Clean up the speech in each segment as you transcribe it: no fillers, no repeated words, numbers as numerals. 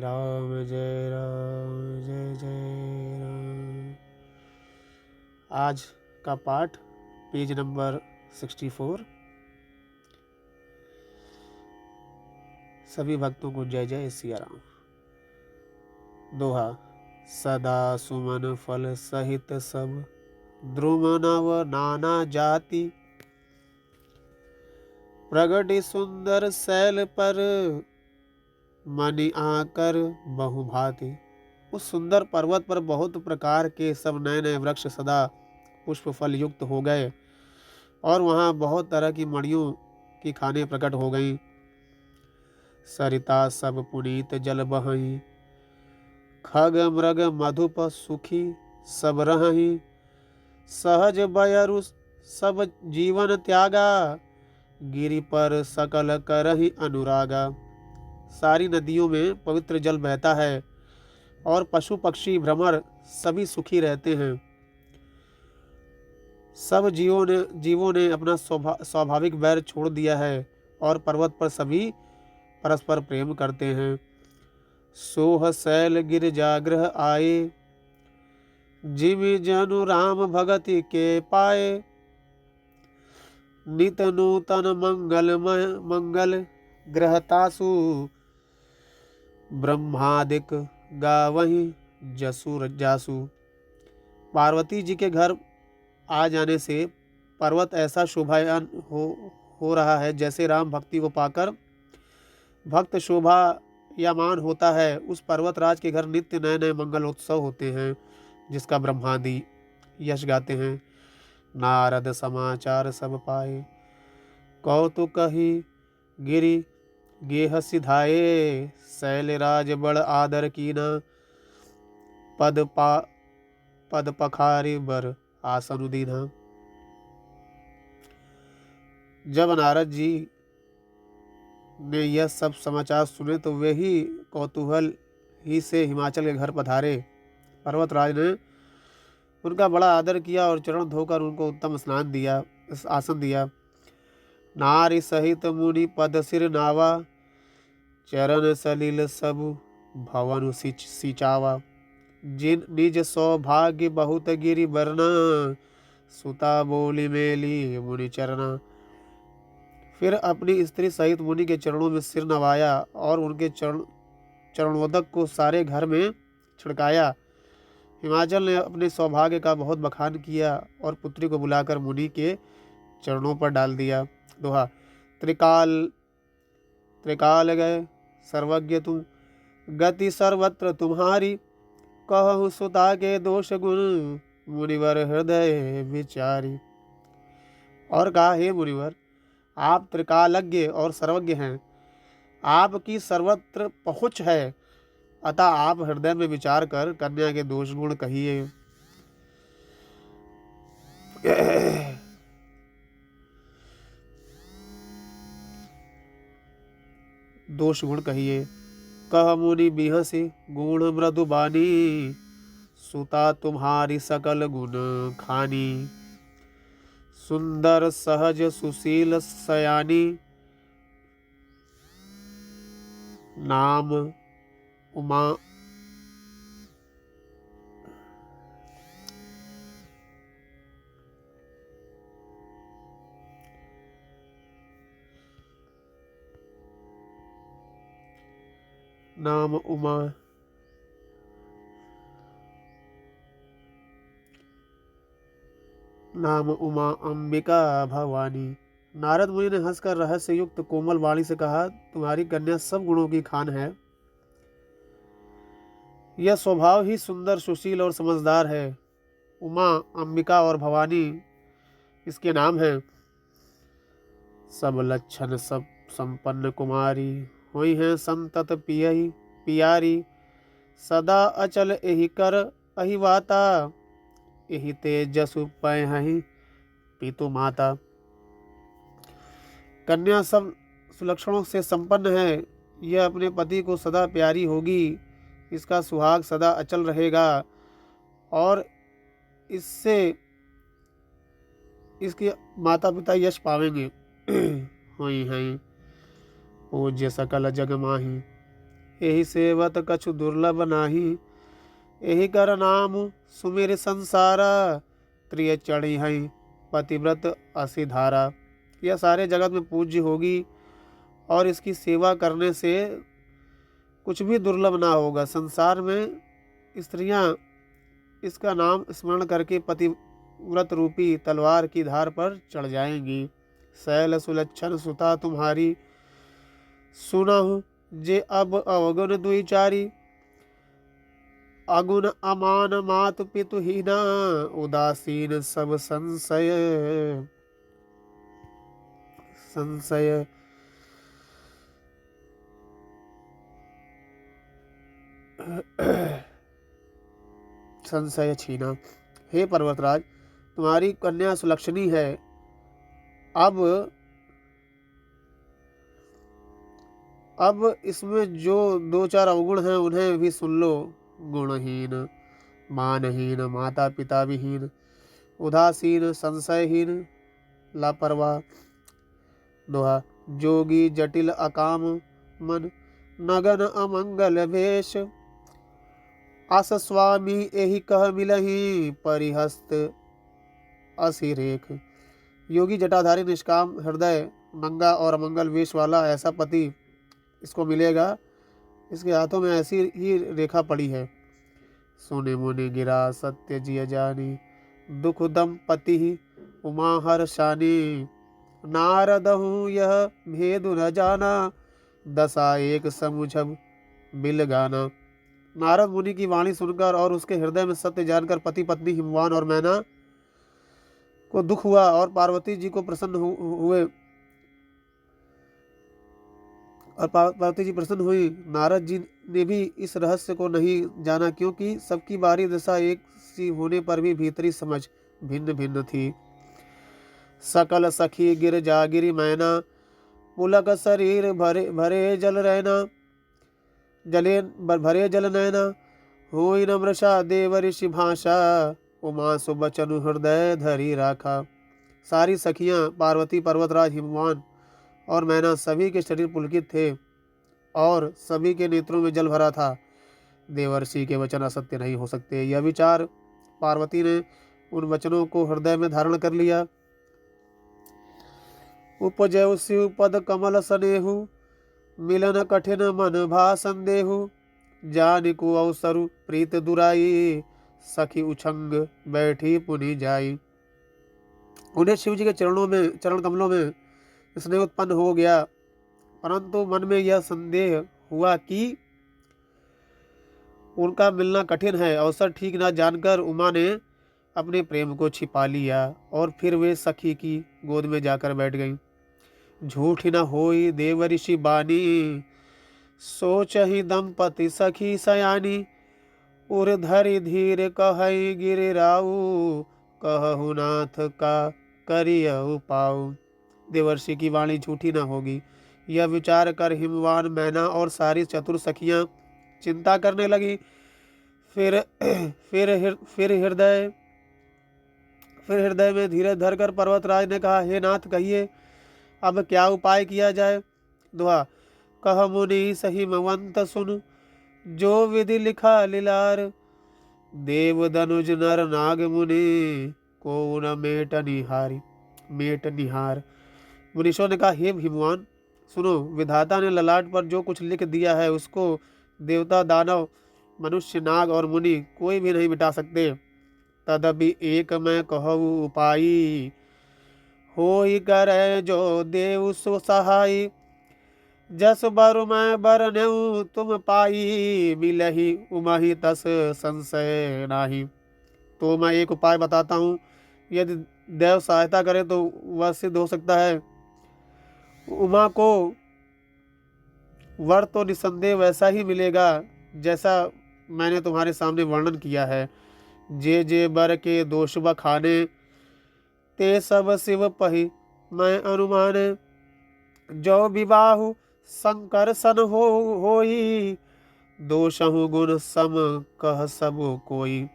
राम जय जय राम। आज का पाठ पेज नंबर 64। सभी भक्तों को जय जय सिया राम। दोहा। सदा सुमन फल सहित सब, द्रुम नव नाना जाति, प्रगटि सुंदर शैल पर, मनि आकर बहुभांति। उस सुंदर पर्वत पर बहुत प्रकार के सब नए नए वृक्ष सदा पुष्प फल युक्त हो गए और वहाँ बहुत तरह की मणियों की खाने प्रकट हो गईं। सरिता सब पुनीत जल बहई, खग मृग मधुप सुखी सब रहही, सहज बयरु सब जीवन त्यागा, गिरि पर सकल करहि अनुरागा। सारी नदियों में पवित्र जल बहता है और पशु पक्षी भ्रमर सभी सुखी रहते हैं। सब जीवों ने अपना स्वाभाविक वैर छोड़ दिया है और पर्वत पर सभी परस्पर प्रेम करते हैं। सोह शैल गिर जागृह आए, जिमि जनु राम भगति के पाए, नित नूतन मंगल ग्रहतासु, ब्रह्मादिक गावहि जसु जासु। पार्वती जी के घर आ जाने से पर्वत ऐसा शोभायमान हो रहा है जैसे राम भक्ति को पाकर भक्त शोभायमान होता है। उस पर्वतराज के घर नित्य नए नए मंगल उत्सव होते हैं जिसका ब्रह्मादि यश गाते हैं। नारद समाचार सब पाए, कौतुक ही गिरि गेह सिधाए, शैलराज बड़ आदर कीना, पद पखारी बर आसन दीना। जब नारद जी ने यह सब समाचार सुने तो वे ही कौतूहल ही से हिमाचल के घर पधारे। पर्वतराज ने उनका बड़ा आदर किया और चरण धोकर उनको उत्तम स्नान दिया, आसन दिया। नारी सहित मुनि पद सिर नावा, चरण सलिल सब भवन सिंचावा, जिन निज सौभाग्य बहुत गिरि बरना, सुता बोली मेली मुनि चरना। फिर अपनी स्त्री सहित मुनि के चरणों में सिर नवाया और उनके चरणोदक को सारे घर में छिड़काया। हिमाचल ने अपने सौभाग्य का बहुत बखान किया और पुत्री को बुलाकर मुनि के चरणों पर डाल दिया। दोहा। त्रिकाल गए सर्वज्ञ तुम, गति सर्वत्र तुम्हारी, कहु सुता के दोष गुण, मुनिवर हृदय विचारी। और कहा, हे मुनिवर, आप त्रिकालज्ञ और सर्वज्ञ हैं, आपकी सर्वत्र पहुँच है, अतः आप हृदय में विचार कर कन्या के दोष गुण कहिए। दोष गुण कहिए। कह मुनि बिहसी गुण मृदु बानी, सुता तुम्हारी सकल गुण खानी, सुंदर सहज सुशील सयानी, नाम उमा नाम उमा नाम उमा अंबिका भवानी। नारद मुनि ने हंसकर रहस्य युक्त कोमल वाणी से कहा, तुम्हारी कन्या सब गुणों की खान है। यह स्वभाव ही सुंदर सुशील और समझदार है। उमा, अंबिका और भवानी इसके नाम हैं। सब लक्षण सब संपन्न कुमारी, हुई हैं संतत पियारी, सदा अचल एहि कर अहिवाता, एहि तेजसु पयहि पितु माता। कन्या सब सुलक्षणों से संपन्न है। यह अपने पति को सदा प्यारी होगी, इसका सुहाग सदा अचल रहेगा और इससे इसके माता पिता यश पावेंगे। हुई हैं पूज्य सकल जग माही, यही सेवत कछु दुर्लभ नाही। यही कर नाम सुमिर संसारा, त्रिय चढ़ी हई पतिव्रत असी धारा। यह सारे जगत में पूज्य होगी और इसकी सेवा करने से कुछ भी दुर्लभ ना होगा। संसार में स्त्रियां इसका नाम स्मरण करके पतिव्रत रूपी तलवार की धार पर चढ़ जाएंगी। शैल सुलक्षण सुता तुम्हारी, सुनहु जे अब अवगुण दुईचारी। अगुण अमान मातु पितु हीना, उदासीन सब संशय संशय। संशय छीना। हे पर्वतराज, तुम्हारी कन्या सुलक्षणी है। अब इसमें जो दो चार अवगुण हैं उन्हें भी सुन लो। गुणहीन, मानहीन, माता पिता विहीन, उदासीन, संशयहीन, लापरवाह। दोहा। जोगी जटिल अकाम मन, नगन अमंगल भेष। आस स्वामी यही कह मिलही, परिहस्त असी रेख। योगी जटाधारी निष्काम हृदय, नंगा और अमंगल वेश वाला ऐसा पति इसको मिलेगा। इसके हाथों में ऐसी ही रेखा पड़ी है। सोने मुनि गिरा सत्य जिय जानी, दुख दंपति उमा हर्षानी। नारदहु यह भेद न जाना, दशा एक समुझब बिल गाना। नारद मुनि की वाणी सुनकर और उसके हृदय में सत्य जानकर पति पत्नी हिमवान और मैना को दुख हुआ और पार्वती जी को हुए और पार्वती जी प्रसन्न हुई। नारद जी ने भी इस रहस्य को नहीं जाना, क्योंकि सबकी बाहरी दशा एक सी होने पर भी भीतरी समझ भिन्न भिन्न थी। सकल सखी गिर जागिरी मैना, पुलक शरीर भरे जल रहना। भरे जल नैना, होई नम्रशा देव ऋषि भाषा। उमा सुबचनु हृदय धरी राखा। सारी सखियां पार्वती, पर्वतराज, हिमवान और मैना सभी के शरीर पुलकित थे और सभी के नेत्रों में जल भरा था। देवर्षि के वचन असत्य नहीं हो सकते, यह विचार पार्वती ने उन वचनों को हृदय में धारण कर लिया। उपजय शिव पद कमल सनेहु, मिलन कठिन मन भा संदेहु। जानिकु अवसरु प्रीत दुराई, सखी उछंग बैठी पुनि जाई। उन्हें शिव जी के चरण कमलों में स्नेह उत्पन्न हो गया, परंतु मन में यह संदेह हुआ कि उनका मिलना कठिन है। अवसर ठीक न जानकर उमा ने अपने प्रेम को छिपा लिया और फिर वे सखी की गोद में जाकर बैठ गईं। झूठ न होई देव ऋषि बानी, सोच ही दंपति सखी सयानी। उर धरि धीर कहई गिरिराऊ, कहु नाथ का करियउ पाऊ। देवर्षि की वाणी झूठी न होगी, यह विचार कर हिमवान, मैना और सारी चतुर सखियां चिंता करने लगी। फिर हृदय में धीरज धरकर पर्वतराज ने कहा, हे नाथ, कहिए अब क्या उपाय किया जाए। दुआ। कह मुनि सही मवंत सुन, जो विधि लिखा लिलार। देव धनुज नर नाग मुनि, को न मेट निहार। मुनीषों ने कहा, हे हिमवान, सुनो, विधाता ने ललाट पर जो कुछ लिख दिया है उसको देवता, दानव, मनुष्य, नाग और मुनि कोई भी नहीं मिटा सकते। तदपि एक मैं कहूँ उपाई, होई करे जो देव सो सहाई। जस बर मैं बरनेऊ तुम पाई, मिलही उमहि तस संशय नाही। तो मैं एक उपाय बताता हूँ, यदि देव सहायता करे तो वह सिद्ध हो सकता है। उमा को वर तो निसंदेह वैसा ही मिलेगा जैसा मैंने तुम्हारे सामने वर्णन किया है। जे बर के दोष बखाने, ते सब शिव पही मैं अनुमाने। जो विवाहु शंकर सन होई, दोषहु गुण सम कह सब कोई।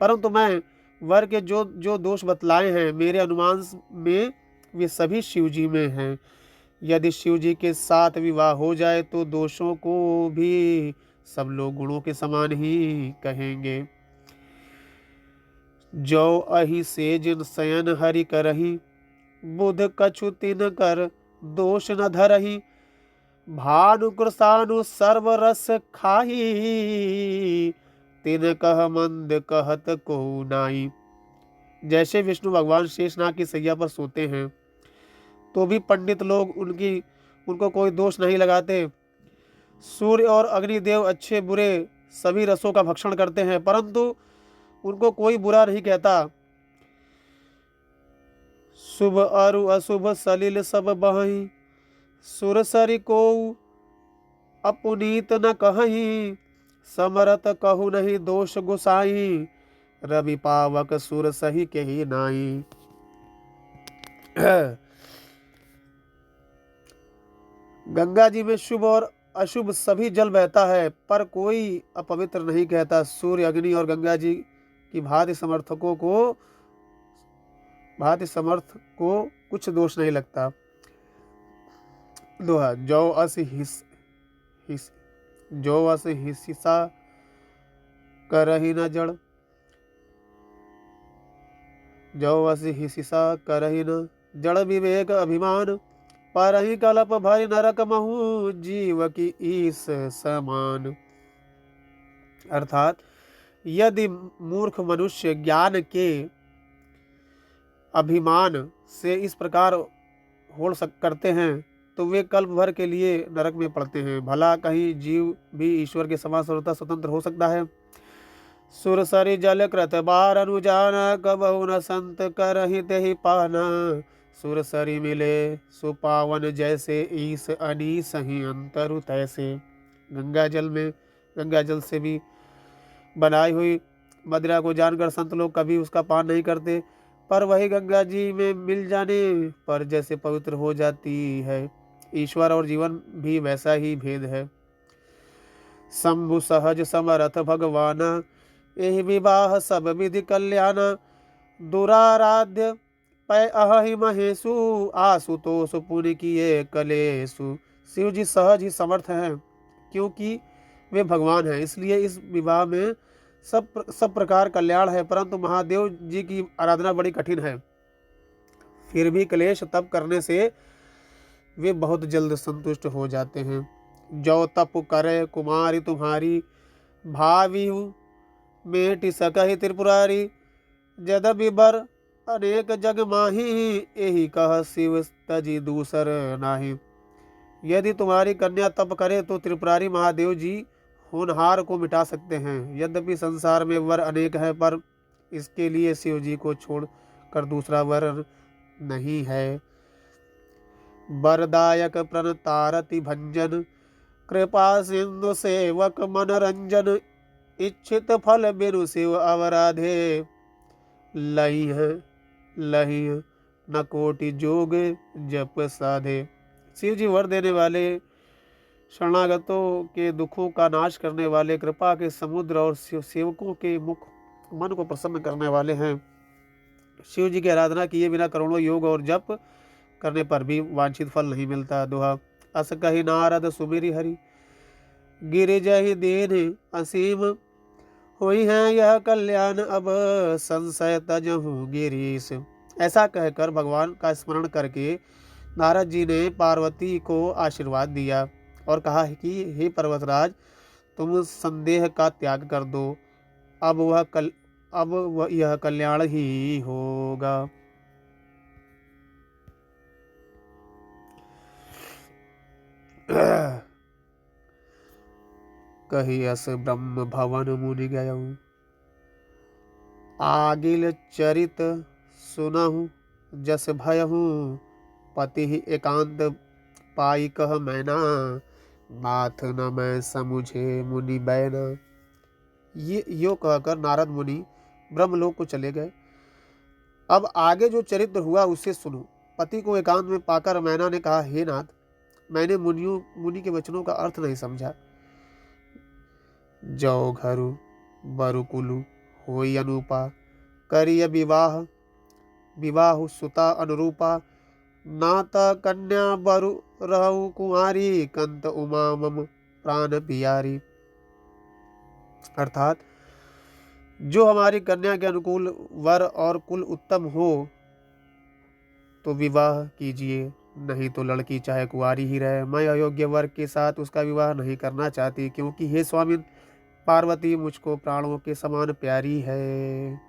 परंतु मैं वर के जो दोष बतलाए हैं, मेरे अनुमान में वे सभी शिव जी में हैं। यदि शिव जी के साथ विवाह हो जाए तो दोषों को भी सब लोग गुणों के समान ही कहेंगे। जो अहि से जिन शयन हरि करही, बुध कछु तिन कर दोष न धरही। भानु कृसानु सर्व रस खाही, तिन कह मंद कहत को नाई। जैसे विष्णु भगवान शेषनाग की सैया पर सोते हैं तो भी पंडित लोग उनको कोई दोष नहीं लगाते। सूर्य और अग्निदेव अच्छे बुरे सभी रसों का भक्षण करते हैं, परंतु उनको कोई बुरा नहीं कहता। शुभ अरु अशुभ सलिल सब बहई, सुरसरि को अपुनीत न कहीं। समरत कहु नहीं दोष गुसाई, रवि पावक सुर सही के ही नाई। गंगा जी में शुभ और अशुभ सभी जल बहता है, पर कोई अपवित्र नहीं कहता। सूर्य अग्नि और गंगा जी की भांति समर्थ को कुछ दोष नहीं लगता। दोहा जो अस हिस्सा करही न जड़, जो अस हिस्सा करही न जड़ विवेक अभिमान। परहि कलप भरि नरक महु, जीव की ईस समान। अर्थात यदि मूर्ख मनुष्य ज्ञान के अभिमान से इस प्रकार होड़ करते हैं तो वे कल्प भर के लिए नरक में पड़ते हैं। भला कहीं जीव भी ईश्वर के समान सर्वथा स्वतंत्र हो सकता है। सुरसरि जल कृत बार अनुजान, कबहु न संत करहि तेहि पाना। सुरसरि मिले सुपावन, जैसे ईस अनीस ही अंतरु तैसे। गंगा जल से भी बनाई हुई मदिरा को जानकर संत लोग कभी उसका पान नहीं करते, पर वही गंगा जी में मिल जाने पर जैसे पवित्र हो जाती है। ईश्वर और जीवन भी वैसा ही भेद है। शंभु सहज समरथ भगवान, एहि विवाह सब विधि कल्याण। दुराराध्य पै अहि महेशु, आशुतोष पुनि किए कलेशु। शिव जी सहज ही समर्थ हैं, क्योंकि वे भगवान हैं, इसलिए इस विवाह में सब प्रकार कल्याण है। परंतु महादेव जी की आराधना बड़ी कठिन है, फिर भी क्लेश तप करने से वे बहुत जल्द संतुष्ट हो जाते हैं। जो तप करे कुमारी तुम्हारी, भावी मेटि सकहि त्रिपुरारी। जदपि बर अनेक जग माही, यही कह शिव तजी दूसर नाही। यदि तुम्हारी कन्या तप करे तो त्रिपुरारी महादेव जी होनहार को मिटा सकते हैं। यद्यपि संसार में वर अनेक है, पर इसके लिए शिव जी को छोड़ कर दूसरा वर नहीं है। वरदायक प्रणतारति भंजन, कृपा सिंधु सेवक मनरंजन। इच्छित फल बिनु शिव अवराधे, लही न कोटि जोग जप साधे। शिव जी वर देने वाले, शरणागतों के दुखों का नाश करने वाले, कृपा के समुद्र और सेवकों के मन को प्रसन्न करने वाले हैं। शिव जी की आराधना किए बिना करोड़ों योग और जप करने पर भी वांछित फल नहीं मिलता। दोहा अस कहि नारद सुमिरि हरि, गिरिजहि दीन असीम। हुई है यह कल्याण अब संशय तजहु गिरीश। ऐसा कहकर भगवान का स्मरण करके नारद जी ने पार्वती को आशीर्वाद दिया और कहा कि हे पर्वतराज, तुम संदेह का त्याग कर दो, अब यह कल्याण ही होगा। कही अस ब्रह्म भवन मुनि गयऊ, आगिल चरित सुनहु जस भयहु। पति एकांत पाई कह मैना, नाथ न मैं समुझे मुनि बैना। ये यो कहकर नारद मुनि ब्रह्मलोक को चले गए। अब आगे जो चरित्र हुआ उसे सुनो। पति को एकांत में पाकर मैना ने कहा, हे नाथ, मैंने मुनि के वचनों का अर्थ नहीं समझा। जो घरु बरुकुलु होई अनुपा, करिय विवाह सुता अनुरूपा। नाता कन्या बरु रहु कुंवारी, कंत उमा मम प्राण पियारी। अर्थात जो हमारी कन्या के अनुकूल वर और कुल उत्तम हो तो विवाह कीजिए, नहीं तो लड़की चाहे कुंवारी ही रहे। मैं अयोग्य वर के साथ उसका विवाह नहीं करना चाहती, क्योंकि हे स्वामी पार्वती मुझको प्राणों के समान प्यारी है।